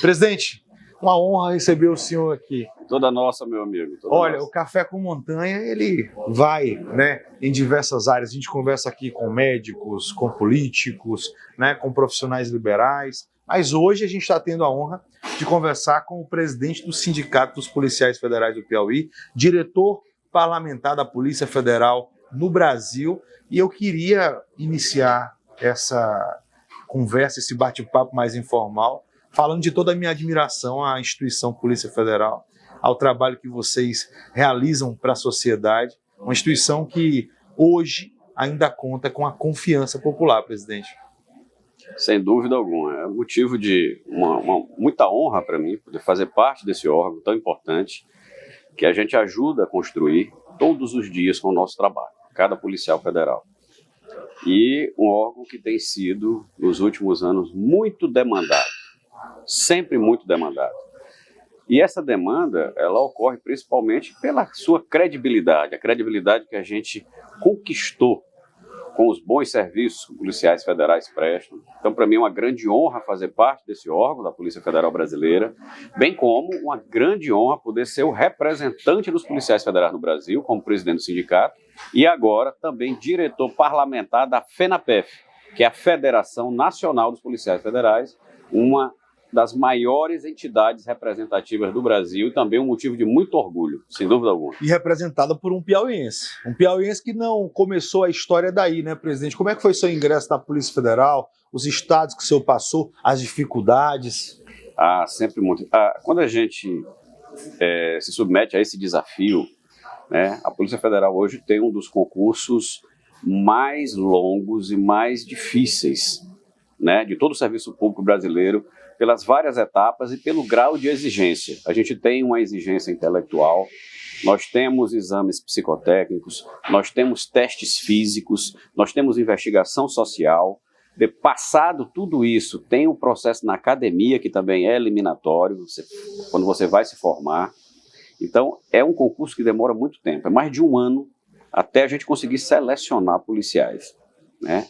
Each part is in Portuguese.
Presidente, uma honra receber o senhor aqui. Toda nossa, meu amigo. Olha, o Café com Montanha, ele vai, em diversas áreas. A gente conversa aqui com médicos, com políticos, com profissionais liberais. Mas hoje a gente está tendo a honra de conversar com o presidente do Sindicato dos Policiais Federais do Piauí, diretor parlamentar da Polícia Federal no Brasil. E eu queria iniciar essa conversa, esse bate-papo mais informal, falando de toda a minha admiração à instituição Polícia Federal, ao trabalho que vocês realizam para a sociedade, uma instituição que hoje ainda conta com a confiança popular, presidente. Sem dúvida alguma. É motivo de muita honra para mim poder fazer parte desse órgão tão importante que a gente ajuda a construir todos os dias com o nosso trabalho, cada policial federal. E um órgão que tem sido, nos últimos anos, muito demandado, sempre muito demandado. E essa demanda, ela ocorre principalmente pela sua credibilidade, a credibilidade que a gente conquistou com os bons serviços que os policiais federais prestam. Então, para mim, é uma grande honra fazer parte desse órgão da Polícia Federal Brasileira, bem como uma grande honra poder ser o representante dos policiais federais no Brasil, como presidente do sindicato, e agora também diretor parlamentar da FENAPEF, que é a Federação Nacional dos Policiais Federais, uma das maiores entidades representativas do Brasil e também um motivo de muito orgulho, sem dúvida alguma. E representada por um piauiense que não começou a história daí, né, presidente? Como é que foi seu ingresso na Polícia Federal, os estados que o senhor passou, as dificuldades? Sempre muito. Quando a gente se submete a esse desafio, a Polícia Federal hoje tem um dos concursos mais longos e mais difíceis, de todo o serviço público brasileiro, pelas várias etapas e pelo grau de exigência. A gente tem uma exigência intelectual, nós temos exames psicotécnicos, nós temos testes físicos, nós temos investigação social. Passado tudo isso, tem um processo na academia que também é eliminatório, quando você vai se formar. Então, é um concurso que demora muito tempo, é mais de um ano até a gente conseguir selecionar policiais.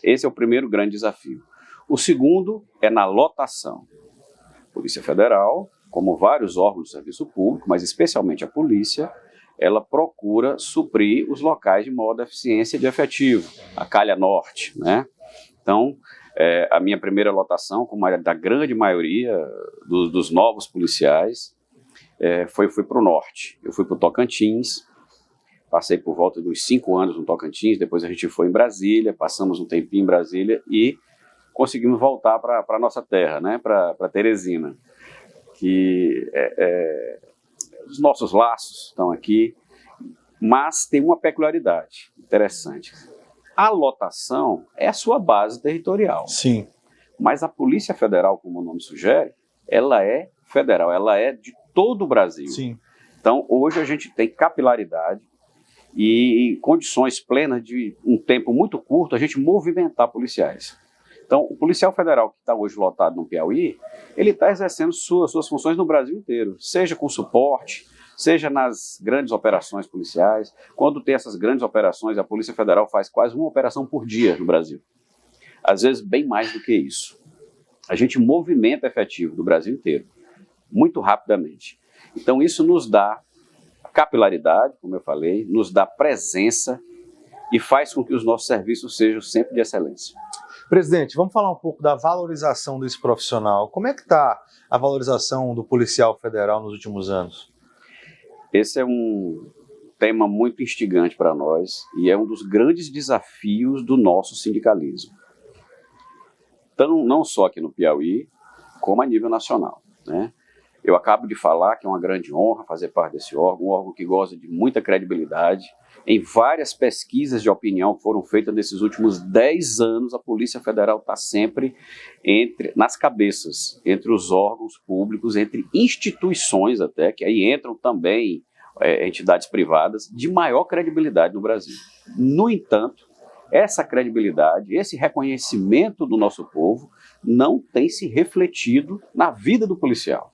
Esse é o primeiro grande desafio. O segundo é na lotação. Polícia Federal, como vários órgãos do serviço público, mas especialmente a polícia, ela procura suprir os locais de maior deficiência de efetivo, a calha norte, Então, a minha primeira lotação, como a da grande maioria dos novos policiais, fui para o norte. Eu fui para o Tocantins, passei por volta dos 5 anos no Tocantins, depois a gente foi em Brasília, passamos um tempinho em Brasília e conseguimos voltar para a nossa terra, para Teresina, que os nossos laços estão aqui, mas tem uma peculiaridade interessante. A lotação é a sua base territorial. Sim. Mas a Polícia Federal, como o nome sugere, ela é federal, ela é de todo o Brasil. Sim. Então, hoje a gente tem capilaridade e condições plenas de um tempo muito curto a gente movimentar policiais. Então, o policial federal que está hoje lotado no Piauí, ele está exercendo suas funções no Brasil inteiro, seja com suporte, seja nas grandes operações policiais. Quando tem essas grandes operações, a Polícia Federal faz quase uma operação por dia no Brasil. Às vezes, bem mais do que isso. A gente movimenta efetivo do Brasil inteiro, muito rapidamente. Então, isso nos dá capilaridade, como eu falei, nos dá presença e faz com que os nossos serviços sejam sempre de excelência. Presidente, vamos falar um pouco da valorização desse profissional. Como é que está a valorização do policial federal nos últimos anos? Esse é um tema muito instigante para nós e é um dos grandes desafios do nosso sindicalismo. Então, não só aqui no Piauí, como a nível nacional. Eu acabo de falar que é uma grande honra fazer parte desse órgão, um órgão que goza de muita credibilidade. Em várias pesquisas de opinião que foram feitas nesses últimos 10 anos, a Polícia Federal está sempre nas cabeças, entre os órgãos públicos, entre instituições até, que aí entram também entidades privadas, de maior credibilidade no Brasil. No entanto, essa credibilidade, esse reconhecimento do nosso povo não tem se refletido na vida do policial.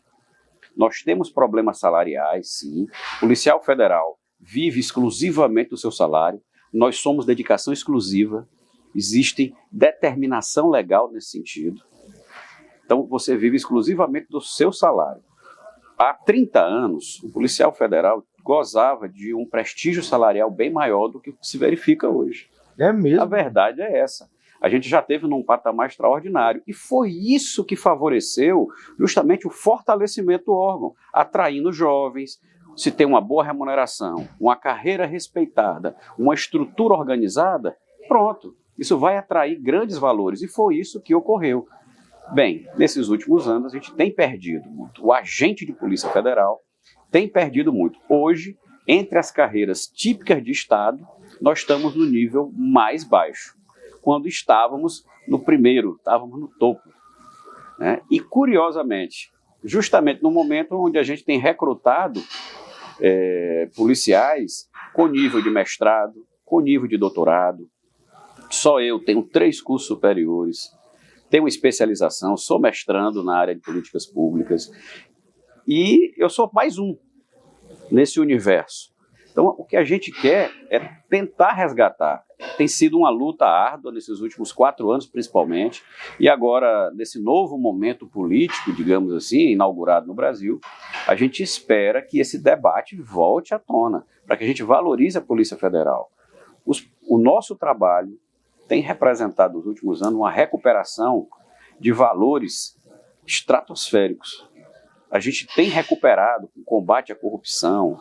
Nós temos problemas salariais, sim. O policial federal vive exclusivamente do seu salário. Nós somos dedicação exclusiva. Existe determinação legal nesse sentido. Então, você vive exclusivamente do seu salário. Há 30 anos, o policial federal gozava de um prestígio salarial bem maior do que se verifica hoje. É mesmo? A verdade é essa. A gente já teve num patamar extraordinário. E foi isso que favoreceu justamente o fortalecimento do órgão, atraindo jovens. Se tem uma boa remuneração, uma carreira respeitada, uma estrutura organizada, pronto. Isso vai atrair grandes valores. E foi isso que ocorreu. Bem, nesses últimos anos a gente tem perdido muito. O agente de Polícia Federal tem perdido muito. Hoje, entre as carreiras típicas de Estado, nós estamos no nível mais baixo. Quando estávamos no primeiro, estávamos no topo. Né? E, curiosamente, justamente no momento onde a gente tem recrutado policiais com nível de mestrado, com nível de doutorado, só eu tenho 3 cursos superiores, tenho especialização, sou mestrando na área de políticas públicas e eu sou mais um nesse universo. Então, o que a gente quer é tentar resgatar. Tem sido uma luta árdua nesses últimos 4 anos, principalmente, e agora, nesse novo momento político, digamos assim, inaugurado no Brasil, a gente espera que esse debate volte à tona, para que a gente valorize a Polícia Federal. O nosso trabalho tem representado, nos últimos anos, uma recuperação de valores estratosféricos. A gente tem recuperado o combate à corrupção,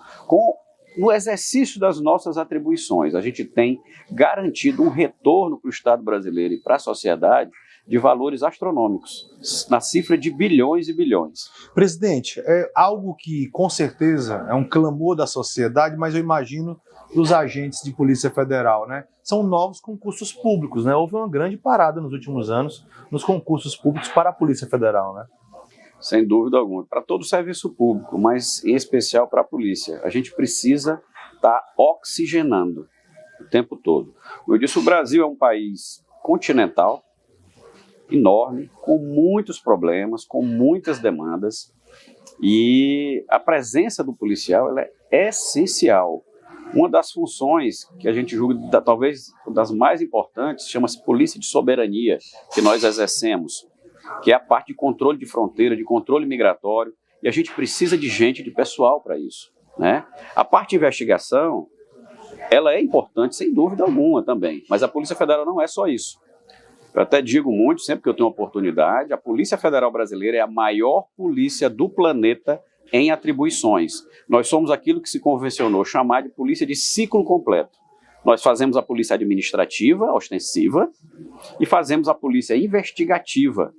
no exercício das nossas atribuições. A gente tem garantido um retorno para o Estado brasileiro e para a sociedade de valores astronômicos, na cifra de bilhões e bilhões. Presidente, é algo que com certeza é um clamor da sociedade, mas eu imagino dos agentes de Polícia Federal, né? São novos concursos públicos, né? Houve uma grande parada nos últimos anos nos concursos públicos para a Polícia Federal, né? Sem dúvida alguma, para todo o serviço público, mas em especial para a polícia. A gente precisa estar oxigenando o tempo todo. Como eu disse, o Brasil é um país continental, enorme, com muitos problemas, com muitas demandas, e a presença do policial ela é essencial. Uma das funções que a gente julga, talvez das mais importantes, chama-se polícia de soberania, que nós exercemos, que é a parte de controle de fronteira, de controle migratório, e a gente precisa de gente, de pessoal para isso, né? A parte de investigação, ela é importante, sem dúvida alguma também, mas a Polícia Federal não é só isso. Eu até digo muito, sempre que eu tenho oportunidade, a Polícia Federal Brasileira é a maior polícia do planeta em atribuições. Nós somos aquilo que se convencionou chamar de polícia de ciclo completo. Nós fazemos a polícia administrativa, ostensiva, e fazemos a polícia investigativa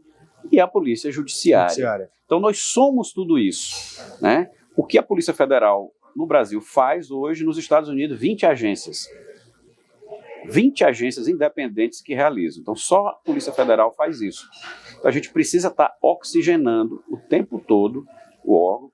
e a polícia judiciária. Então nós somos tudo isso, né? O que a Polícia Federal no Brasil faz hoje, nos Estados Unidos, 20 agências. 20 agências independentes que realizam. Então só a Polícia Federal faz isso. Então a gente precisa estar oxigenando o tempo todo o órgão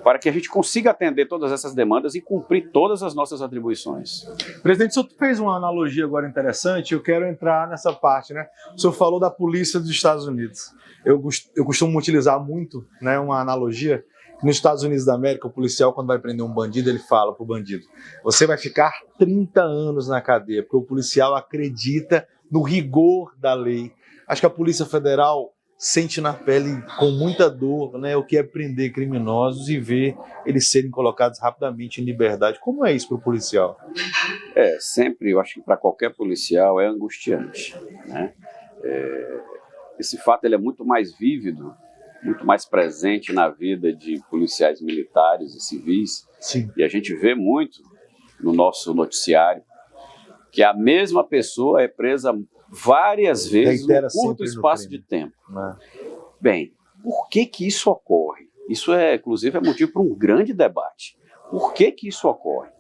para que a gente consiga atender todas essas demandas e cumprir todas as nossas atribuições. Presidente, o senhor fez uma analogia agora interessante, eu quero entrar nessa parte, né? O senhor falou da polícia dos Estados Unidos. Eu costumo utilizar muito, né, uma analogia. Nos Estados Unidos da América, o policial, quando vai prender um bandido, ele fala para o bandido: você vai ficar 30 anos na cadeia, porque o policial acredita no rigor da lei. Acho que a Polícia Federal sente na pele com muita dor, né, o que é prender criminosos e ver eles serem colocados rapidamente em liberdade. Como é isso para o policial? Sempre, eu acho que para qualquer policial é angustiante, né? Esse fato ele é muito mais vívido, muito mais presente na vida de policiais militares e civis. Sim. E a gente vê muito no nosso noticiário que a mesma pessoa é presa várias vezes num curto espaço de tempo. Bem, por que isso ocorre? Isso inclusive, é motivo para um grande debate. Por que isso ocorre?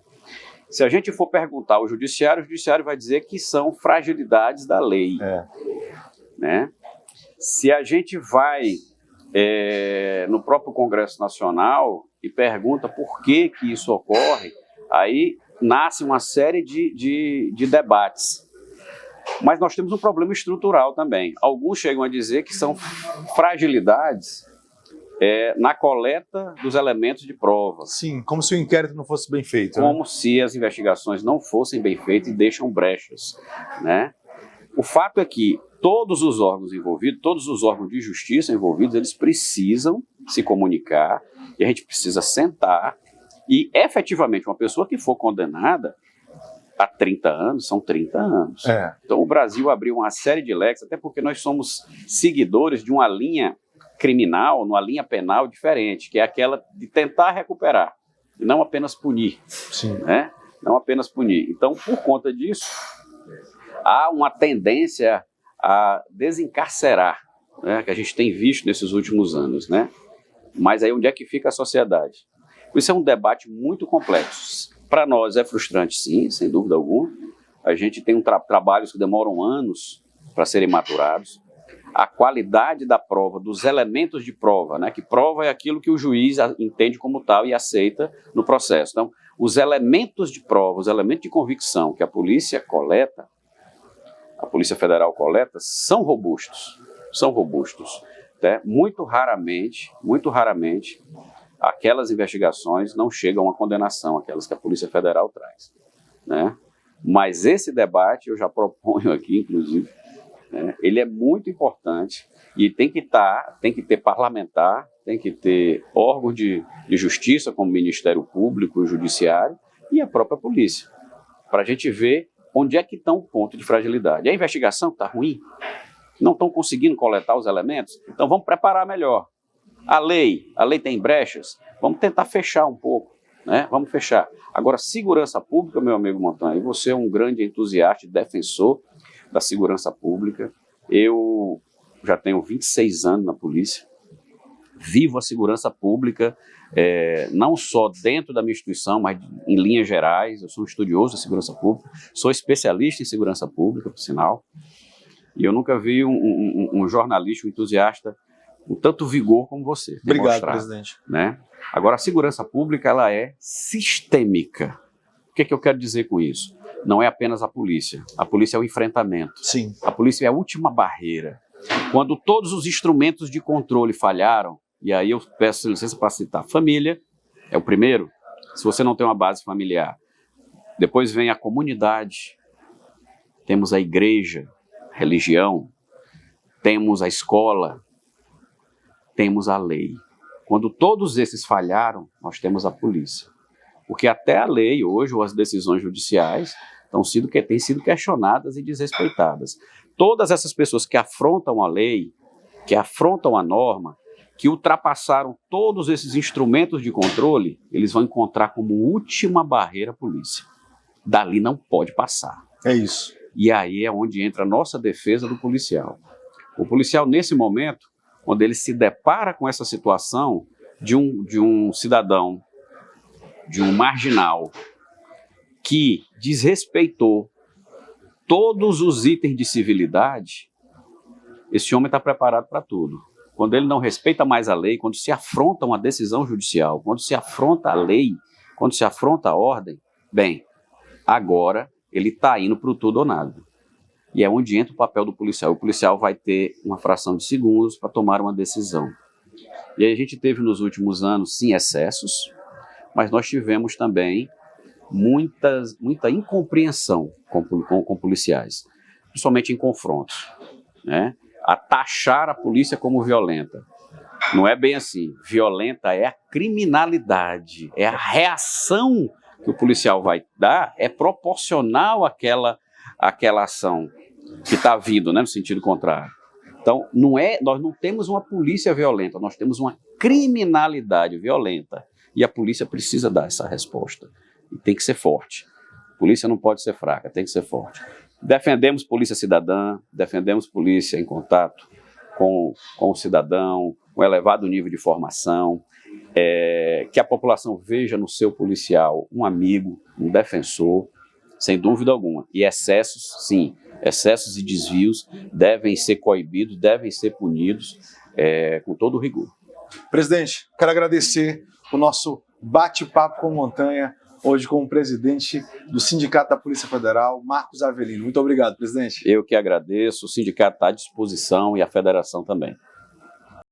Se a gente for perguntar ao judiciário, o judiciário vai dizer que são fragilidades da lei. Né? Se a gente vai no próprio Congresso Nacional e pergunta por que isso ocorre, aí nasce uma série de debates. Mas nós temos um problema estrutural também. Alguns chegam a dizer que são fragilidades na coleta dos elementos de prova. Sim, como se o inquérito não fosse bem feito. Como se as investigações não fossem bem feitas e deixam brechas, né? O fato é que todos os órgãos envolvidos, todos os órgãos de justiça envolvidos, eles precisam se comunicar e a gente precisa sentar e, efetivamente, uma pessoa que for condenada há 30 anos, são 30 anos. Então, o Brasil abriu uma série de leques, até porque nós somos seguidores de uma linha criminal, uma linha penal diferente, que é aquela de tentar recuperar, e não apenas punir. Sim. Né? Não apenas punir. Então, por conta disso, há uma tendência a desencarcerar, né, que a gente tem visto nesses últimos anos. Né? Mas aí onde é que fica a sociedade? Isso é um debate muito complexo. Para nós é frustrante, sim, sem dúvida alguma. A gente tem trabalhos que demoram anos para serem maturados. A qualidade da prova, dos elementos de prova, né, que prova é aquilo que o juiz entende como tal e aceita no processo. Então, os elementos de prova, os elementos de convicção que a polícia coleta, a Polícia Federal coleta, são robustos. São robustos. Né? Muito raramente, aquelas investigações não chegam à condenação, aquelas que a Polícia Federal traz. Né? Mas esse debate, eu já proponho aqui, inclusive, né, ele é muito importante e tem que ter parlamentar, tem que ter órgão de justiça, como o Ministério Público, o Judiciário e a própria polícia, para a gente ver onde é que está o ponto de fragilidade. A investigação está ruim? Não estão conseguindo coletar os elementos? Então vamos preparar melhor. A lei tem brechas? Vamos tentar fechar um pouco, né? Vamos fechar. Agora, segurança pública, meu amigo Montanha, e você é um grande entusiasta e defensor da segurança pública. Eu já tenho 26 anos na polícia, vivo a segurança pública, não só dentro da minha instituição, mas em linhas gerais. Eu sou um estudioso da segurança pública, sou especialista em segurança pública, por sinal, e eu nunca vi um jornalista, um entusiasta com tanto vigor como você. Obrigado, presidente. Né? Agora, a segurança pública ela é sistêmica. O que eu quero dizer com isso? Não é apenas a polícia é o enfrentamento. Sim. A polícia é a última barreira. Quando todos os instrumentos de controle falharam, e aí eu peço licença para citar, família é o primeiro, se você não tem uma base familiar. Depois vem a comunidade, temos a igreja, religião, temos a escola, temos a lei. Quando todos esses falharam, nós temos a polícia. Porque até a lei hoje, ou as decisões judiciais, têm sido questionadas e desrespeitadas. Todas essas pessoas que afrontam a lei, que afrontam a norma, que ultrapassaram todos esses instrumentos de controle, eles vão encontrar como última barreira a polícia. Dali não pode passar. É isso. E aí é onde entra a nossa defesa do policial. O policial, nesse momento, quando ele se depara com essa situação de um cidadão, de um marginal, que desrespeitou todos os itens de civilidade, esse homem está preparado para tudo. Quando ele não respeita mais a lei, quando se afronta uma decisão judicial, quando se afronta a lei, quando se afronta a ordem, bem, agora ele está indo para o tudo ou nada. E é onde entra o papel do policial. O policial vai ter uma fração de segundos para tomar uma decisão. E aí a gente teve nos últimos anos, sim, excessos, mas nós tivemos também muita incompreensão com policiais, principalmente em confrontos, né? A taxar a polícia como violenta. Não é bem assim. Violenta é a criminalidade, é a reação que o policial vai dar, é proporcional àquela ação que está vindo, né, no sentido contrário. Então, nós não temos uma polícia violenta, nós temos uma criminalidade violenta. E a polícia precisa dar essa resposta. E tem que ser forte. A polícia não pode ser fraca, tem que ser forte. Defendemos polícia cidadã, defendemos polícia em contato com o cidadão, um elevado nível de formação, que a população veja no seu policial um amigo, um defensor, sem dúvida alguma. E excessos, sim, excessos e desvios devem ser coibidos, devem ser punidos com todo o rigor. Presidente, quero agradecer o nosso bate-papo com Montanha, hoje com o presidente do Sindicato da Polícia Federal, Marcos Avelino. Muito obrigado, presidente. Eu que agradeço, o sindicato está à disposição e a federação também.